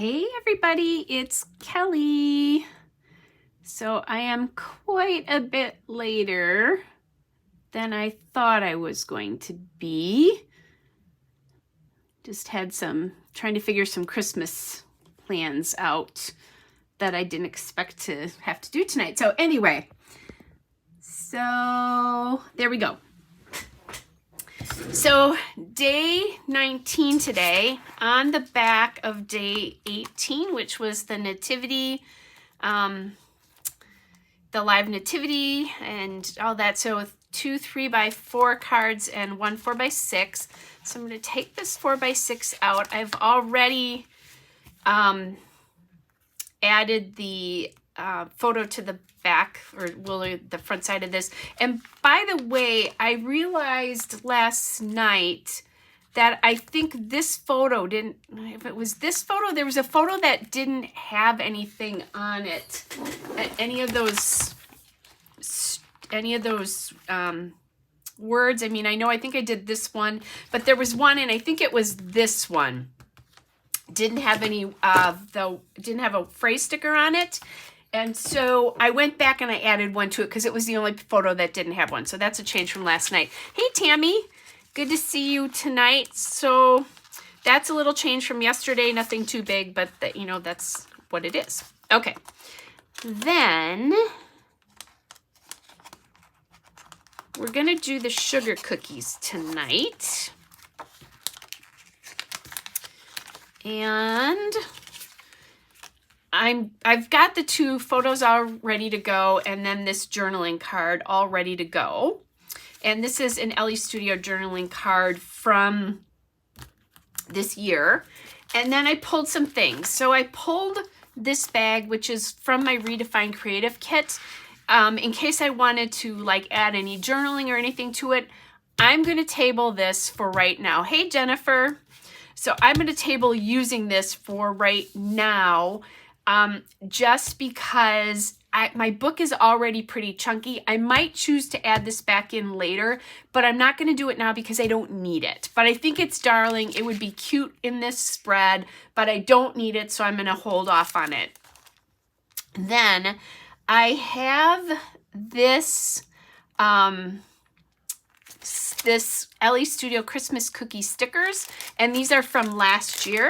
Hey everybody, it's Kelly. So I am quite a bit later than I thought I was going to be. Just had trying to figure some Christmas plans out that I didn't expect to have to do tonight. So anyway, so there we go. So day 19 today, on the back of day 18, which was the nativity, the live nativity and all that. So 2 3x4 cards and 1 4x6. So I'm going to take this 4x6 out. I've already added the photo to the back, or the front side of this. And by the way, I realized last night that I think this photo didn't, if it was this photo, there was a photo that didn't have anything on it. Any of those words. I mean, I think I did this one, but there was one, and I think it was this one. Didn't have any didn't have a phrase sticker on it. And so I went back and I added one to it because it was the only photo that didn't have one. So that's a change from last night. Hey, Tammy, good to see you tonight. So that's a little change from yesterday. Nothing too big, but that's what it is. Okay. Then we're going to do the sugar cookies tonight. And I've got the 2 photos all ready to go, and then this journaling card all ready to go. And this is an Ellie Studio journaling card from this year. And then I pulled some things. So I pulled this bag, which is from my Redefine Creative Kit. In case I wanted to add any journaling or anything to it. I'm going to table this for right now. Hey, Jennifer. So I'm going to table using this for right now, just because my book is already pretty chunky. I might choose to add this back in later, but I'm not going to do it now because I don't need it. But I think it's darling. It would be cute in this spread, but I don't need it, so I'm going to hold off on it. Then I have this this Ellie Studio Christmas cookie stickers, and these are from last year.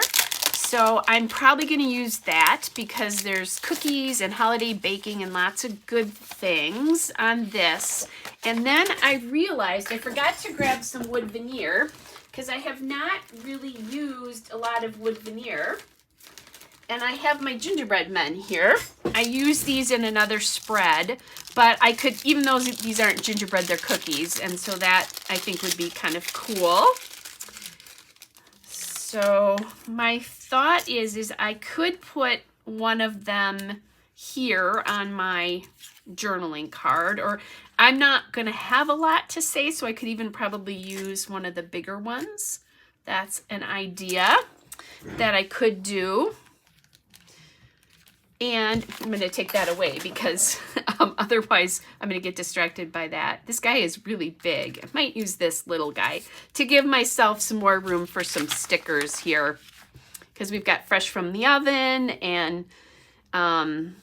So I'm probably going to use that because there's cookies and holiday baking and lots of good things on this. And then I realized I forgot to grab some wood veneer because I have not really used a lot of wood veneer. And I have my gingerbread men here. I use these in another spread, but I could, even though these aren't gingerbread, they're cookies. And so that I think would be kind of cool. So my thought is I could put one of them here on my journaling card, or I'm not going to have a lot to say, so I could even probably use one of the bigger ones. That's an idea that I could do. And I'm going to take that away because otherwise I'm going to get distracted by that. This guy is really big. I might use this little guy to give myself some more room for some stickers here, because we've got fresh from the oven and time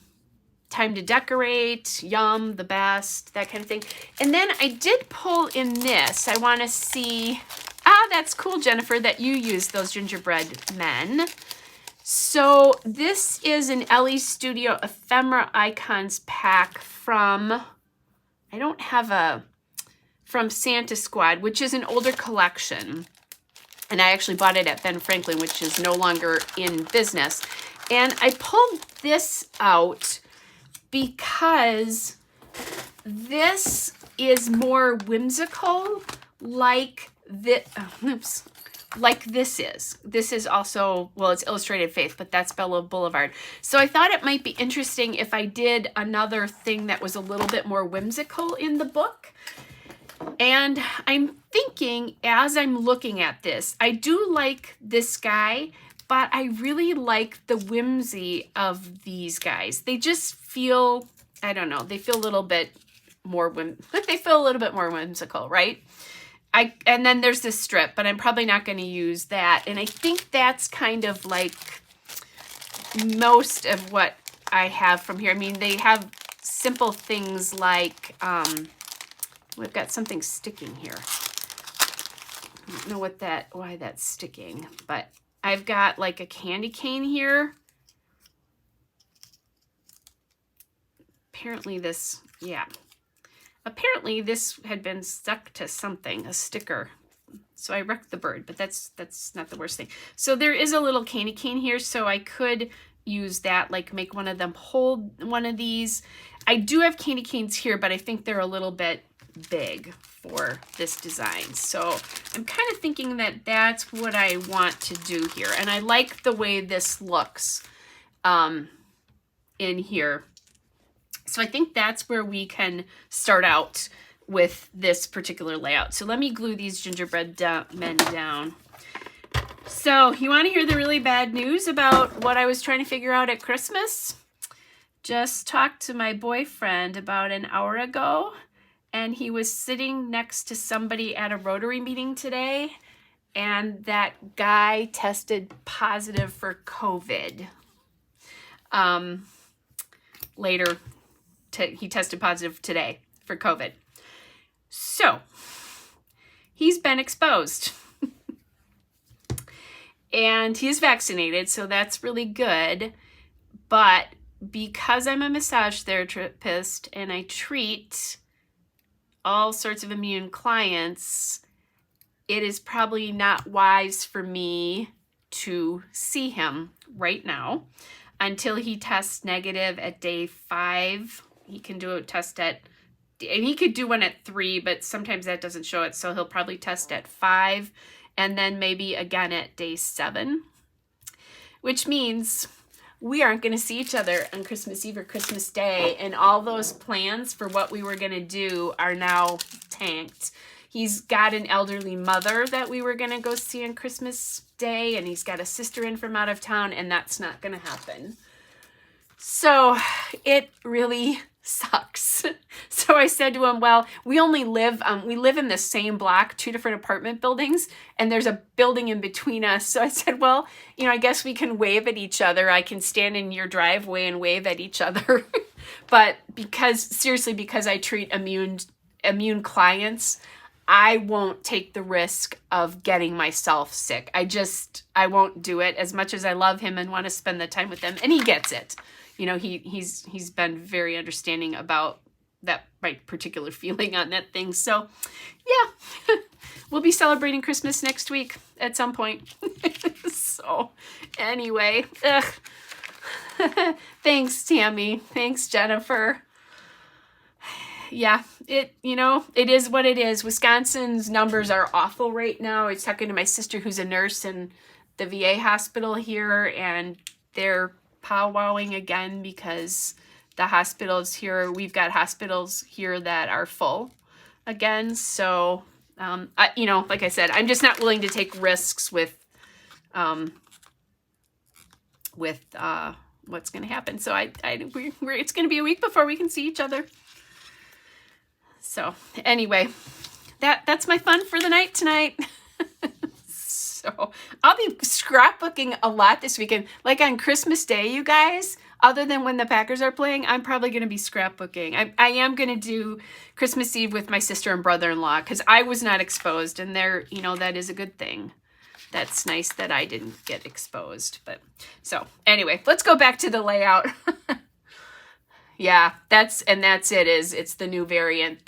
to decorate, yum, the best, that kind of thing. And then I did pull in this. I want to see, that's cool, Jennifer, that you use those gingerbread men. So this is an Ellie Studio Ephemera Icons pack from, from Santa Squad, which is an older collection. And I actually bought it at Ben Franklin, which is no longer in business. And I pulled this out because this is more whimsical, like this is. This is also, well, it's Illustrated Faith, but that's Bella Boulevard. So I thought it might be interesting if I did another thing that was a little bit more whimsical in the book. And I'm thinking, as I'm looking at this, I do like this guy, but I really like the whimsy of these guys. They just feel, I don't know, they feel a little bit more whimsical, right? And then there's this strip, but I'm probably not going to use that. And I think that's kind of like most of what I have from here. I mean, they have simple things like, we've got something sticking here. I don't know why that's sticking, but I've got like a candy cane here. Apparently this had been stuck to something, a sticker. So I wrecked the bird, but that's not the worst thing. So there is a little candy cane here, so I could use that, like make one of them hold one of these. I do have candy canes here, but I think they're a little bit big for this design. So I'm kind of thinking that that's what I want to do here. And I like the way this looks in here. So I think that's where we can start out with this particular layout. So let me glue these gingerbread men down. So you want to hear the really bad news about what I was trying to figure out at Christmas? Just talked to my boyfriend about an hour ago, and he was sitting next to somebody at a Rotary meeting today, and that guy tested positive for COVID. He tested positive today for COVID. So he's been exposed and he's vaccinated, so that's really good. But because I'm a massage therapist and I treat all sorts of immune clients, it is probably not wise for me to see him right now until he tests negative at day 5. He can do a test and he could do one at 3, but sometimes that doesn't show it. So he'll probably test at 5 and then maybe again at day 7, which means we aren't going to see each other on Christmas Eve or Christmas Day. And all those plans for what we were going to do are now tanked. He's got an elderly mother that we were going to go see on Christmas Day, and he's got a sister in from out of town, and that's not going to happen. So it really sucks. So I said to him, well, we live in the same block, 2 different apartment buildings, and there's a building in between us. So I said, well, I guess we can wave at each other. I can stand in your driveway and wave at each other. But because I treat immune clients, I won't take the risk of getting myself sick. I won't do it, as much as I love him and want to spend the time with him. And he gets it. He's been very understanding about that, my particular feeling on that thing. So yeah, we'll be celebrating Christmas next week at some point. So anyway, thanks, Tammy. Thanks, Jennifer. Yeah, it is what it is. Wisconsin's numbers are awful right now. I was talking to my sister who's a nurse in the VA hospital here, and they're powwowing again because the hospitals here, we've got hospitals here that are full again. So, like I said, I'm just not willing to take risks with what's going to happen. So it's going to be a week before we can see each other. So anyway, that's my fun for the night tonight. So I'll be scrapbooking a lot this weekend. Like on Christmas Day, you guys, other than when the Packers are playing, I'm probably going to be scrapbooking. I am going to do Christmas Eve with my sister and brother-in-law because I was not exposed, and that is a good thing. That's nice that I didn't get exposed. But so anyway, let's go back to the layout. Yeah, that's it. It's the new variant.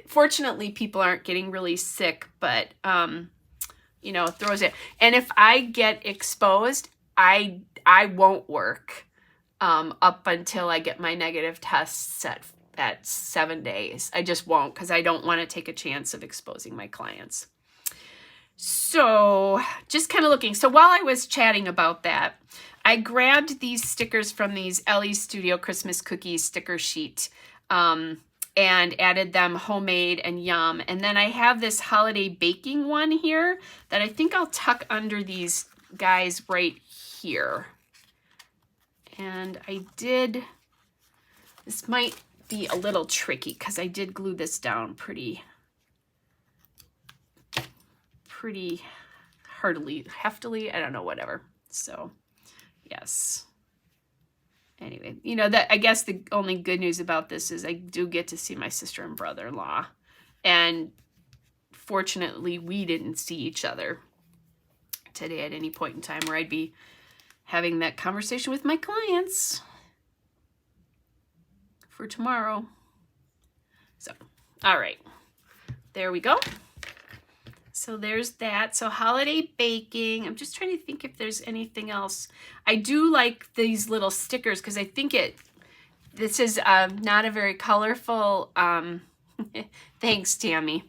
Fortunately, people aren't getting really sick, but throws it. And if I get exposed, I won't work up until I get my negative tests at 7 days. I just won't, because I don't want to take a chance of exposing my clients. So just kind of looking. So while I was chatting about that, I grabbed these stickers from these Ellie Studio Christmas Cookies sticker sheet and added them homemade and yum. And then I have this holiday baking one here that I think I'll tuck under these guys right here. And this might be a little tricky because I did glue this down pretty heftily. I don't know, whatever. So yes, Anyway, you know, that I guess the only good news about this is I do get to see my sister and brother-in-law. And fortunately, we didn't see each other today at any point in time where I'd be having that conversation with my clients for tomorrow. So, all right, there we go. So there's that. So holiday baking. I'm just trying to think if there's anything else. I do like these little stickers because I think this is not a very colorful, thanks, Tammy.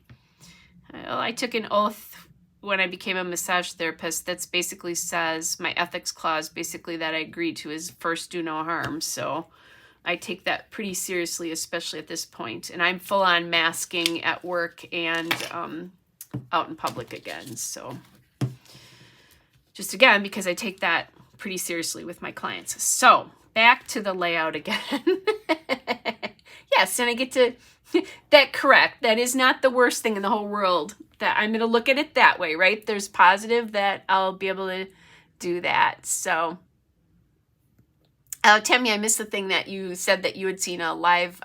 I took an oath when I became a massage therapist that's basically says, my ethics clause, basically that I agreed to is first do no harm. So I take that pretty seriously, especially at this point. And I'm full on masking at work and out in public again. So just again, because I take that pretty seriously with my clients. So back to the layout again. Yes, and I get to that correct. That is not the worst thing in the whole world. That I'm going to look at it that way, right? There's positive that I'll be able to do that. So Tammy, I missed the thing that you said that you had seen a live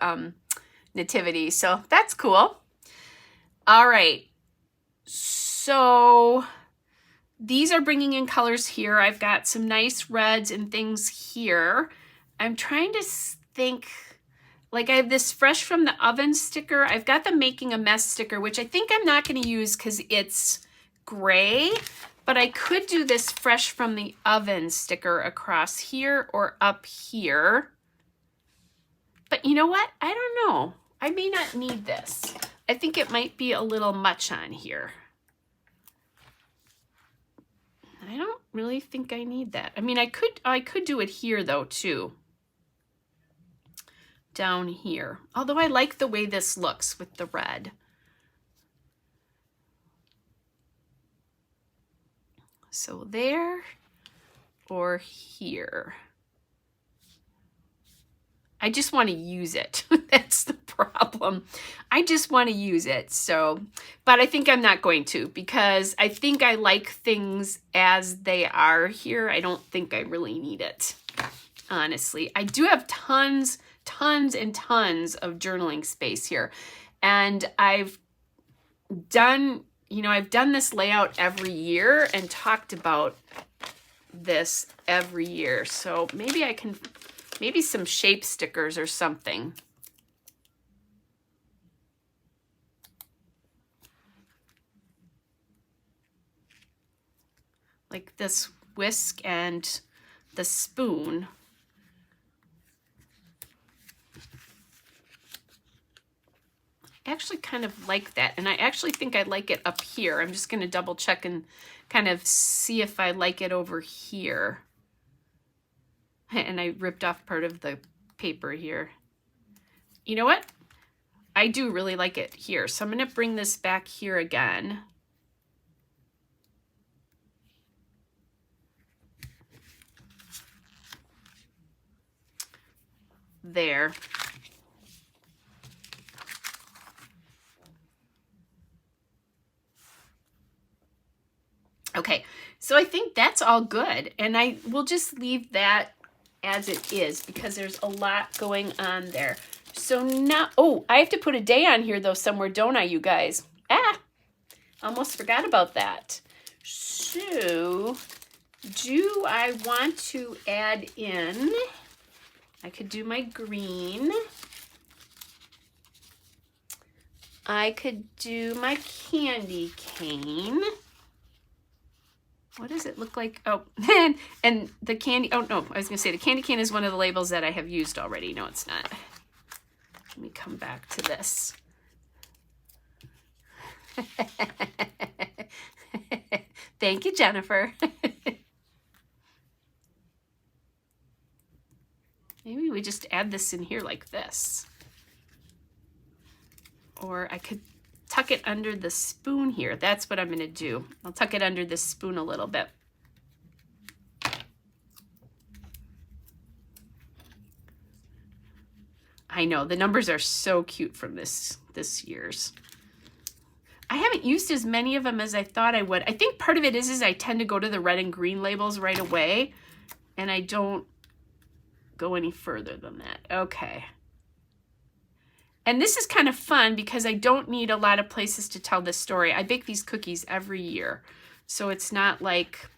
nativity. So that's cool. All right. So these are bringing in colors here. I've got some nice reds and things here. I'm trying to think, like I have this fresh from the oven sticker. I've got the making a mess sticker, which I think I'm not going to use because it's gray, but I could do this fresh from the oven sticker across here or up here. But you know what? I don't know. I may not need this. I think it might be a little much on here. I don't really think I need that. I mean, I could do it here though too. Down here. Although I like the way this looks with the red. So there or here. I just want to use it. That's the problem. I just want to use it. So, but I think I'm not going to because I think I like things as they are here. I don't think I really need it, honestly. I do have tons and tons of journaling space here. And I've done this layout every year and talked about this every year. So maybe some shape stickers or something. Like this whisk and the spoon. I actually kind of like that. And I actually think I like it up here. I'm just going to double check and kind of see if I like it over here. And I ripped off part of the paper here. You know what? I do really like it here. So I'm going to bring this back here again. There. Okay, so I think that's all good. And I will just leave that as it is because there's a lot going on there. So now, oh, I have to put a day on here though somewhere, don't I, you guys? Almost forgot about that. So do I want to add in, I could do my green. I could do my candy cane. What does it look like? Oh, and the candy, oh no, I was gonna say the candy cane is one of the labels that I have used already. No, it's not. Let me come back to this. Thank you, Jennifer. Maybe we just add this in here like this. Or I could tuck it under the spoon here. That's what I'm going to do. I'll tuck it under the spoon a little bit. I know, the numbers are so cute from this year's. I haven't used as many of them as I thought I would. I think part of it is I tend to go to the red and green labels right away, and I don't go any further than that. Okay. And this is kind of fun because I don't need a lot of places to tell this story. I bake these cookies every year. So it's not like,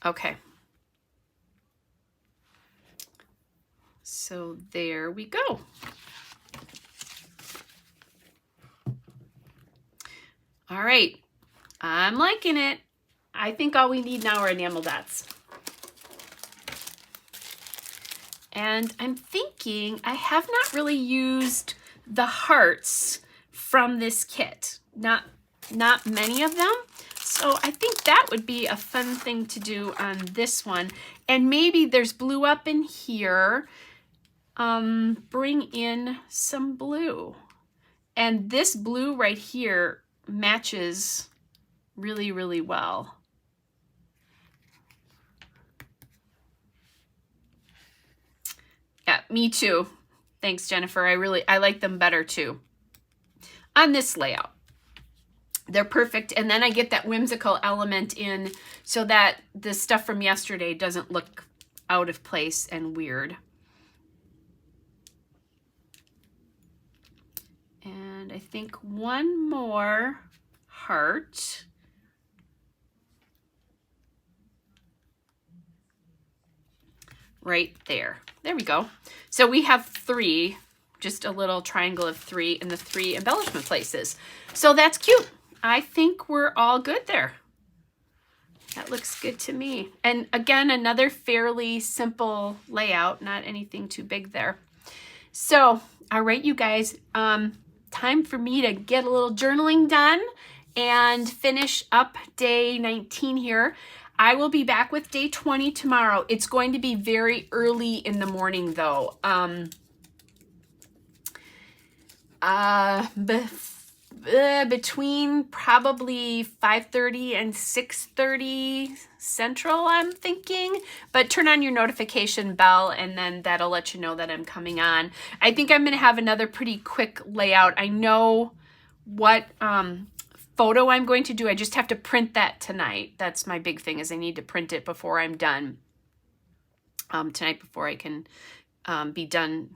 okay. So there we go. All right, I'm liking it. I think all we need now are enamel dots. And I'm thinking I have not really used the hearts from this kit. Not many of them. So I think that would be a fun thing to do on this one. And maybe there's blue up in here. Bring in some blue. And this blue right here matches really, really well. Yeah, me too. Thanks, Jennifer. I like them better too. On this layout. They're perfect. And then I get that whimsical element in so that the stuff from yesterday doesn't look out of place and weird. And I think one more heart. Right there. There we go. So we have 3, just a little triangle of 3 in the 3 embellishment places. So that's cute. I think we're all good there. That looks good to me. And again, another fairly simple layout, not anything too big there. So, all right, you guys, time for me to get a little journaling done and finish up day 19 here. I will be back with day 20 tomorrow. It's going to be very early in the morning though. Between probably 5:30 and 6:30 Central, I'm thinking. But turn on your notification bell and then that'll let you know that I'm coming on. I think I'm going to have another pretty quick layout. I know what photo I'm going to do. I just have to print that tonight. That's my big thing, is I need to print it before I'm done tonight, before I can be done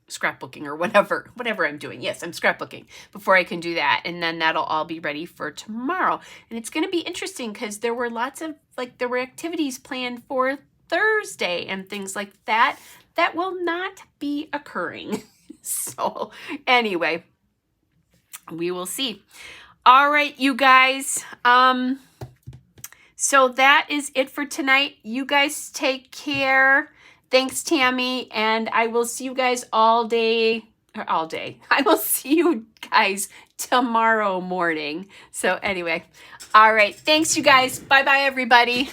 scrapbooking or whatever I'm doing. Yes, I'm scrapbooking before I can do that. And then that'll all be ready for tomorrow. And it's going to be interesting because there were lots of, there were activities planned for Thursday and things like that that will not be occurring. So anyway, we will see. All right, you guys. So that is it for tonight. You guys take care. Thanks, Tammy. And I will see you guys all day. I will see you guys tomorrow morning. So anyway, all right. Thanks, you guys. Bye-bye, everybody.